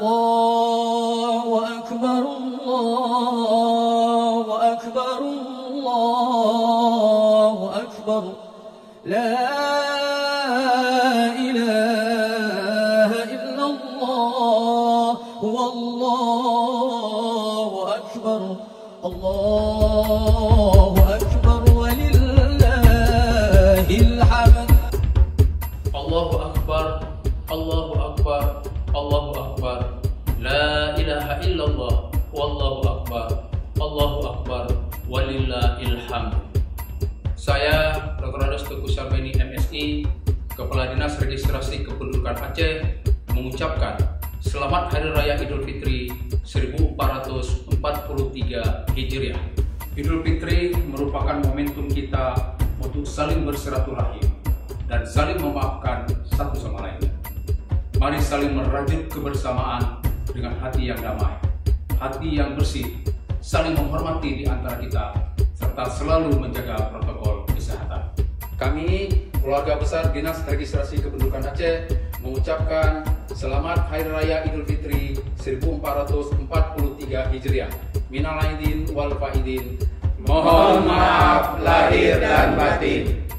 الله أكبر الله أكبر الله أكبر لا إله إلا الله والله أكبر الله أكبر ولله الحمد. الله أكبر الله أكبر الله أكبر لا إله إلا الله والله أكبر الله أكبر walillahil hamd. Saya Dr. Andes Teguh Syarbeni MSI, Kepala Dinas Registrasi Kependudukan Aceh, mengucapkan Selamat Hari Raya Idul Fitri 1443 Hijriah. Idul Fitri merupakan momentum kita untuk saling bersilaturahim dan saling memaafkan satu sama lain. Mari saling merajut kebersamaan dengan hati yang damai, hati yang bersih, saling menghormati di antara kita, serta selalu menjaga protokol kesehatan. Kami, keluarga besar Dinas Registrasi Kependudukan Aceh, mengucapkan Selamat Hari Raya Idul Fitri 1443 Hijriah. Minal aidin wal faidin. Mohon maaf lahir dan batin.